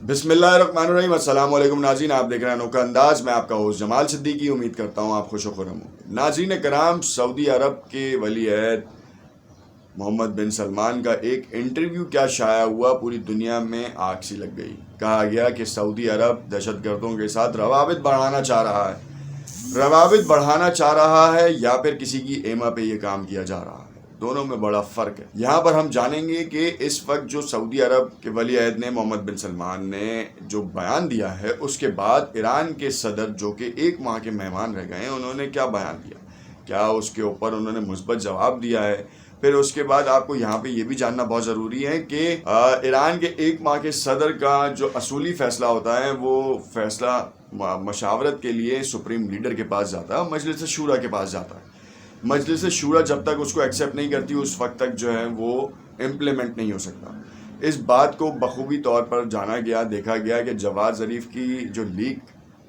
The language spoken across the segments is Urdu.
بسم اللہ الرحمن الرحیم. السلام علیکم ناظرین, آپ دیکھ رہے ہیں انوکھا انداز. میں آپ کا ہوسٹ جمال صدیقی. امید کرتا ہوں آپ خوش و خرم ہوں. ناظرین کرام, سعودی عرب کے ولی عہد محمد بن سلمان کا ایک انٹرویو کیا شائع ہوا, پوری دنیا میں آگ سی لگ گئی. کہا گیا کہ سعودی عرب دہشت گردوں کے ساتھ روابط بڑھانا چاہ رہا ہے یا پھر کسی کی ایما پہ یہ کام کیا جا رہا ہے. دونوں میں بڑا فرق ہے. یہاں پر ہم جانیں گے کہ اس وقت جو سعودی عرب کے ولی عہد نے, محمد بن سلمان نے جو بیان دیا ہے, اس کے بعد ایران کے صدر جو کہ ایک ماہ کے مہمان رہ گئے ہیں, انہوں نے کیا بیان دیا, کیا اس کے اوپر انہوں نے مثبت جواب دیا ہے. پھر اس کے بعد آپ کو یہاں پہ یہ بھی جاننا بہت ضروری ہے کہ ایران کے ایک ماہ کے صدر کا جو اصولی فیصلہ ہوتا ہے, وہ فیصلہ مشاورت کے لیے سپریم لیڈر کے پاس جاتا ہے, مجلس شورا کے پاس جاتا ہے. مجلس شورا جب تک اس کو ایکسیپٹ نہیں کرتی, اس وقت تک جو ہے وہ امپلیمنٹ نہیں ہو سکتا. اس بات کو بخوبی طور پر جانا گیا, دیکھا گیا کہ جواد ظریف کی جو لیک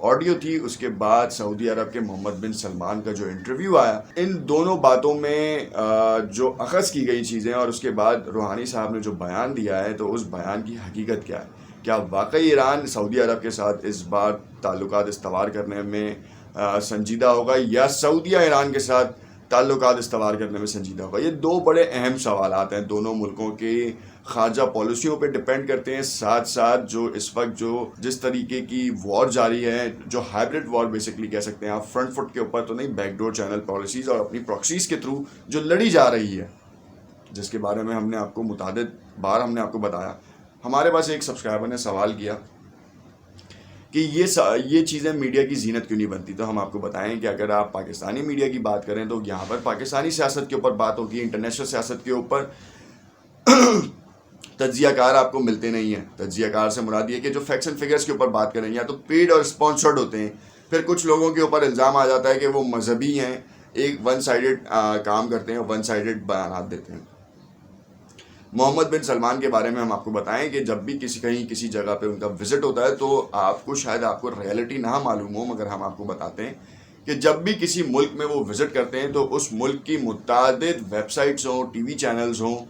آڈیو تھی, اس کے بعد سعودی عرب کے محمد بن سلمان کا جو انٹرویو آیا, ان دونوں باتوں میں جو اخذ کی گئی چیزیں اور اس کے بعد روحانی صاحب نے جو بیان دیا ہے, تو اس بیان کی حقیقت کیا ہے. کیا واقعی ایران سعودی عرب کے ساتھ اس بار تعلقات استوار کرنے میں سنجیدہ ہوگا, یا سعودیہ ایران کے ساتھ تعلقات استوار کرنے میں سنجیدہ ہوگا. یہ دو بڑے اہم سوالات ہیں, دونوں ملکوں کی خارجہ پالیسیوں پہ ڈپینڈ کرتے ہیں. ساتھ ساتھ جو اس وقت جس طریقے کی وار جاری ہے, جو ہائبرڈ وار بیسکلی کہہ سکتے ہیں آپ, فرنٹ فٹ کے اوپر تو نہیں, بیک ڈور چینل پالیسیز اور اپنی پراکسیز کے تھرو جو لڑی جا رہی ہے, جس کے بارے میں ہم نے آپ کو متعدد بار ہم نے آپ کو بتایا. ہمارے پاس ایک سبسکرائبر نے سوال کیا کہ یہ چیزیں میڈیا کی زینت کیوں نہیں بنتی. تو ہم آپ کو بتائیں کہ اگر آپ پاکستانی میڈیا کی بات کریں تو یہاں پر پاکستانی سیاست کے اوپر بات ہوگی, انٹرنیشنل سیاست کے اوپر تجزیہ کار آپ کو ملتے نہیں ہیں. تجزیہ کار سے مراد یہ کہ جو فیکٹس اینڈ فگرز کے اوپر بات کریں, یا تو پیڈ اور اسپانسرڈ ہوتے ہیں. پھر کچھ لوگوں کے اوپر الزام آ جاتا ہے کہ وہ مذہبی ہیں, ایک ون سائیڈڈ کام کرتے ہیں, ون سائیڈڈ بیانات دیتے ہیں. محمد بن سلمان کے بارے میں ہم آپ کو بتائیں کہ جب بھی کسی جگہ پہ ان کا وزٹ ہوتا ہے, تو آپ کو شاید آپ کو ریئلٹی نہ معلوم ہو, مگر ہم آپ کو بتاتے ہیں کہ جب بھی کسی ملک میں وہ وزٹ کرتے ہیں, تو اس ملک کی متعدد ویب سائٹس ہوں, ٹی وی چینلز ہوں,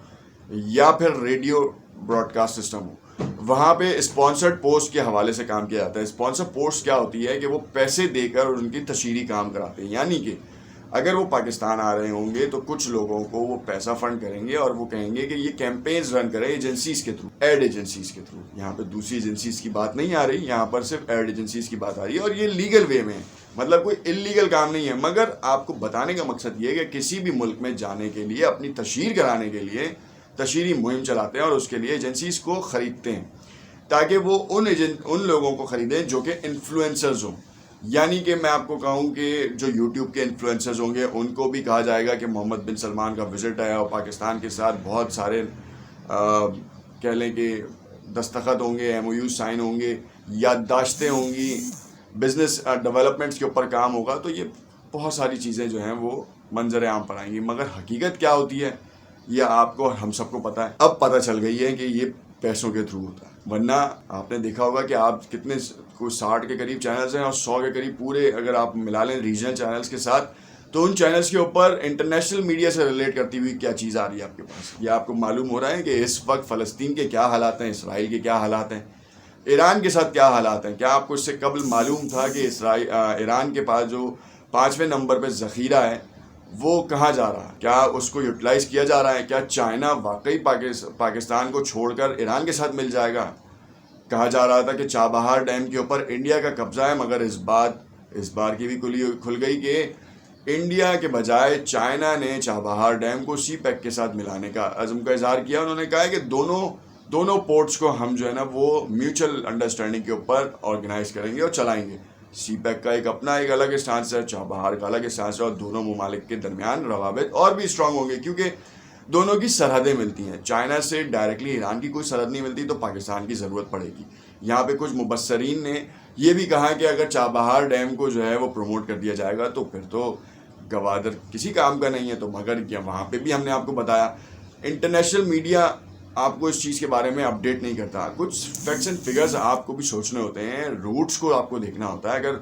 یا پھر ریڈیو براڈ کاسٹ سسٹم ہو, وہاں پہ اسپانسرڈ پوسٹ کے حوالے سے کام کیا جاتا ہے. اسپانسر پوسٹ کیا ہوتی ہے کہ وہ پیسے دے کر ان کی تشہیری کام کراتے ہیں. یعنی کہ اگر وہ پاکستان آ رہے ہوں گے تو کچھ لوگوں کو وہ پیسہ فنڈ کریں گے, اور وہ کہیں گے کہ یہ کیمپینز رن کریں ایجنسیز کے تھرو, ایڈ ایجنسیز کے تھرو. یہاں پہ دوسری ایجنسیز کی بات نہیں آ رہی, یہاں پر صرف ایڈ ایجنسیز کی بات آ رہی ہے, اور یہ لیگل وے میں ہے, مطلب کوئی انلیگل کام نہیں ہے. مگر آپ کو بتانے کا مقصد یہ ہے کہ کسی بھی ملک میں جانے کے لیے, اپنی تشہیر کرانے کے لیے تشہیری مہم چلاتے ہیں, اور اس کے لیے ایجنسیز کو خریدتے ہیں, تاکہ وہ ان لوگوں کو خریدیں جو کہ انفلوئنسرز ہوں. یعنی کہ میں آپ کو کہوں کہ جو یوٹیوب کے انفلوئنسرز ہوں گے, ان کو بھی کہا جائے گا کہ محمد بن سلمان کا وزٹ ہے, اور پاکستان کے ساتھ بہت سارے کہہ لیں کہ دستخط ہوں گے, ایم او یو سائن ہوں گے, یادداشتیں ہوں گی, بزنس ڈیولپمنٹس کے اوپر کام ہوگا. تو یہ بہت ساری چیزیں جو ہیں وہ منظر عام پر آئیں گی. مگر حقیقت کیا ہوتی ہے یہ آپ کو اور ہم سب کو پتہ ہے. اب پتہ چل گئی ہے کہ یہ پیسوں کے تھرو ہوتا ہے. ورنہ آپ نے دیکھا ہوگا کہ آپ کتنے, کوئی 60 کے قریب چینلز ہیں, اور 100 کے قریب پورے اگر آپ ملا لیں ریجنل چینلز کے ساتھ, تو ان چینلز کے اوپر انٹرنیشنل میڈیا سے ریلیٹ کرتی ہوئی کیا چیز آ رہی ہے آپ کے پاس. یہ آپ کو معلوم ہو رہا ہے کہ اس وقت فلسطین کے کیا حالات ہیں, اسرائیل کے کیا حالات ہیں, ایران کے ساتھ کیا حالات ہیں. کیا آپ کو اس سے قبل معلوم تھا کہ ایران کے پاس جو 5ویں نمبر پہ ذخیرہ ہے وہ کہاں جا رہا ہے, کیا اس کو یوٹیلائز کیا جا رہا ہے, کیا چائنا واقعی پاکستان کو چھوڑ کر ایران کے ساتھ مل جائے گا. کہا جا رہا تھا کہ چابہار ڈیم کے اوپر انڈیا کا قبضہ ہے, مگر اس بار کی بھی کھل گئی کہ انڈیا کے بجائے چائنا نے چابہار ڈیم کو سی پیک کے ساتھ ملانے کا عزم کا اظہار کیا. انہوں نے کہا ہے کہ دونوں پورٹس کو ہم جو ہے نا وہ میوچل انڈرسٹینڈنگ کے اوپر آرگنائز کریں گے اور چلائیں گے. سی پیک کا ایک الگ اسٹانس ہے, چابہار کا الگ اسٹانس ہے, اور دونوں ممالک کے درمیان روابط اور بھی اسٹرانگ ہوں گے, کیونکہ دونوں کی سرحدیں ملتی ہیں. چائنا سے ڈائریکٹلی ایران کی کوئی سرحد نہیں ملتی, تو پاکستان کی ضرورت پڑے گی. یہاں پہ کچھ مبصرین نے یہ بھی کہا کہ اگر چابہار ڈیم کو جو ہے وہ پروموٹ کر دیا جائے گا, تو پھر تو گوادر کسی کام کا نہیں ہے. تو مگر وہاں پہ بھی ہم نے آپ کو بتایا, انٹرنیشنل میڈیا آپ کو اس چیز کے بارے میں اپڈیٹ نہیں کرتا. کچھ فیکٹس اینڈ فگرز آپ کو بھی سوچنے ہوتے ہیں, روٹس کو آپ کو دیکھنا ہوتا ہے. اگر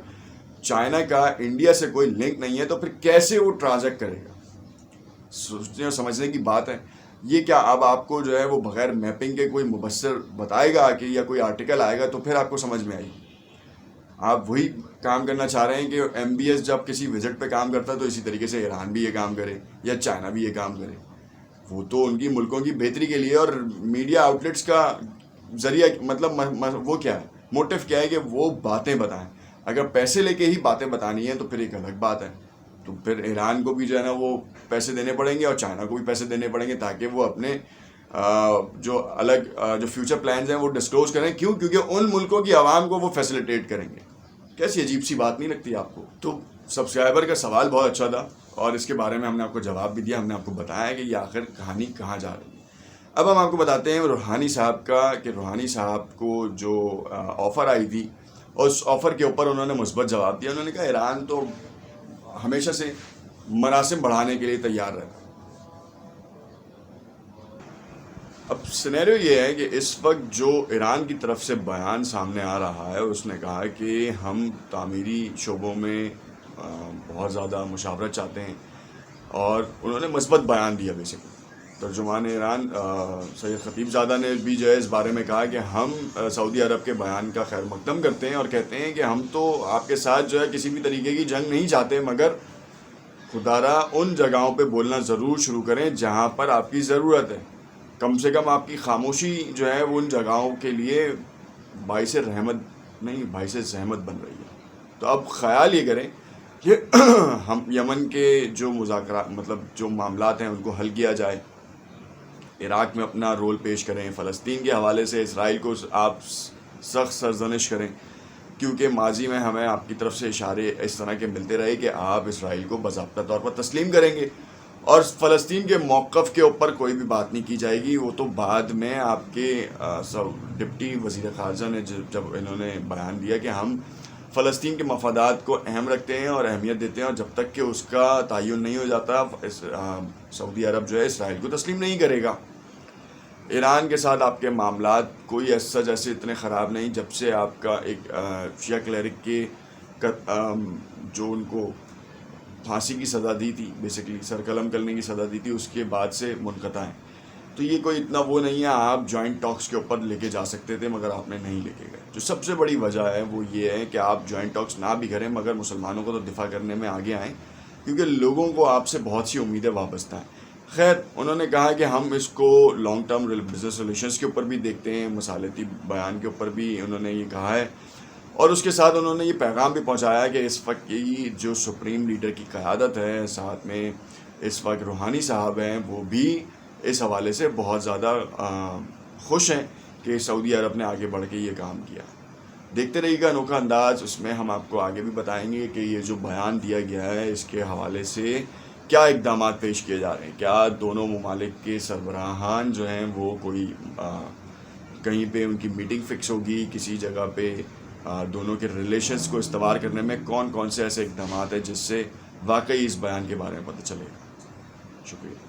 چائنا کا انڈیا سے کوئی لنک نہیں ہے, تو پھر کیسے وہ ٹرانزیکٹ کرے گا. سوچنے اور سمجھنے کی بات ہے. یہ کیا اب آپ کو جو ہے وہ بغیر میپنگ کے کوئی مبصر بتائے گا کہ یا کوئی آرٹیکل آئے گا تو پھر آپ کو سمجھ میں آئے گی؟ آپ وہی کام کرنا چاہ رہے ہیں کہ ایم بی ایس جب کسی وزٹ پہ کام کرتا ہے تو اسی طریقے سے ایران بھی یہ کام کرے یا چائنا بھی یہ کام کرے. وہ تو ان کی ملکوں کی بہتری کے لیے, اور میڈیا آؤٹلیٹس کا ذریعہ مطلب وہ کیا ہے, موٹیو کیا ہے کہ وہ باتیں بتائیں. اگر پیسے لے کے ہی باتیں بتانی ہیں تو پھر ایک الگ بات ہے, تو پھر ایران کو بھی جو ہے نا وہ پیسے دینے پڑیں گے اور چائنا کو بھی پیسے دینے پڑیں گے تاکہ وہ اپنے جو جو فیوچر پلانز ہیں وہ ڈسکلوز کریں. کیوں؟ کیونکہ ان ملکوں کی عوام کو وہ فیسیلیٹیٹ کریں گے. کیسی عجیب سی بات نہیں لگتی آپ کو؟ تو سبسکرائبر کا سوال بہت اچھا تھا اور اس کے بارے میں ہم نے آپ کو جواب بھی دیا. ہم نے آپ کو بتایا کہ یہ آخر کہانی کہاں جا رہی ہے. اب ہم آپ کو بتاتے ہیں روحانی صاحب کا, کہ روحانی صاحب کو جو آفر آئی تھی اور اس آفر کے اوپر انہوں نے مثبت جواب دیا. انہوں نے کہا ایران تو ہمیشہ سے مراسم بڑھانے کے لیے تیار رہتا. اب سینیریو یہ ہے کہ اس وقت جو ایران کی طرف سے بیان سامنے آ رہا ہے, اس نے کہا کہ ہم تعمیری شعبوں میں بہت زیادہ مشاورت چاہتے ہیں, اور انہوں نے مثبت بیان دیا. بیسکلی ترجمان ایران سید خطیب زادہ نے بھی جو ہے اس بارے میں کہا کہ ہم سعودی عرب کے بیان کا خیر مقدم کرتے ہیں اور کہتے ہیں کہ ہم تو آپ کے ساتھ جو ہے کسی بھی طریقے کی جنگ نہیں چاہتے, مگر خدارا ان جگہوں پہ بولنا ضرور شروع کریں جہاں پر آپ کی ضرورت ہے. کم سے کم آپ کی خاموشی جو ہے وہ ان جگہوں کے لیے باعث رحمت نہیں باعث زحمت بن رہی ہے. تو اب خیال یہ کریں کہ ہم یمن کے جو مذاکرات جو معاملات ہیں ان کو حل کیا جائے, عراق میں اپنا رول پیش کریں, فلسطین کے حوالے سے اسرائیل کو آپ سخت سرزنش کریں, کیونکہ ماضی میں ہمیں آپ کی طرف سے اشارے اس طرح کے ملتے رہے کہ آپ اسرائیل کو باضابطہ طور پر تسلیم کریں گے, اور فلسطین کے موقف کے اوپر کوئی بھی بات نہیں کی جائے گی. وہ تو بعد میں آپ کے ڈپٹی وزیر خارجہ نے جب انہوں نے بیان دیا کہ ہم فلسطین کے مفادات کو اہم رکھتے ہیں اور اہمیت دیتے ہیں, اور جب تک کہ اس کا تعین نہیں ہو جاتا سعودی عرب جو ہے اسرائیل کو تسلیم نہیں کرے گا. ایران کے ساتھ آپ کے معاملات کوئی ایسا جیسے اتنے خراب نہیں. جب سے آپ کا ایک شیعہ کلیرک کے جو ان کو پھانسی کی سزا دی تھی, بیسکلی سر قلم کرنے کی سزا دی تھی, اس کے بعد سے منقطع ہیں. تو یہ کوئی اتنا وہ نہیں ہے, آپ جوائنٹ ٹاکس کے اوپر لے کے جا سکتے تھے مگر آپ نے نہیں لے کے گئے. جو سب سے بڑی وجہ ہے وہ یہ ہے کہ آپ جوائنٹ ٹاکس نہ بھی کریں مگر مسلمانوں کو تو دفاع کرنے میں آگے آئیں, کیونکہ لوگوں کو آپ سے بہت سی امیدیں وابستہ ہیں. خیر, انہوں نے کہا کہ ہم اس کو لانگ ٹرم بزنس ریلیشنز کے اوپر بھی دیکھتے ہیں, مصالحتی بیان کے اوپر بھی انہوں نے یہ کہا ہے, اور اس کے ساتھ انہوں نے یہ پیغام بھی پہنچایا کہ اس وقت کی جو سپریم لیڈر کی قیادت ہے, ساتھ میں اس وقت روحانی صاحب ہیں, وہ بھی اس حوالے سے بہت زیادہ خوش ہیں کہ سعودی عرب نے آگے بڑھ کے یہ کام کیا. دیکھتے رہیے گا انوکھا انداز, اس میں ہم آپ کو آگے بھی بتائیں گے کہ یہ جو بیان دیا گیا ہے اس کے حوالے سے کیا اقدامات پیش کیے جا رہے ہیں. کیا دونوں ممالک کے سربراہان جو ہیں وہ کوئی کہیں پہ ان کی میٹنگ فکس ہوگی کسی جگہ پہ, دونوں کے ریلیشنز کو استوار کرنے میں کون کون سے ایسے اقدامات ہیں جس سے واقعی اس بیان کے بارے میں پتہ چلے گا. شکریہ.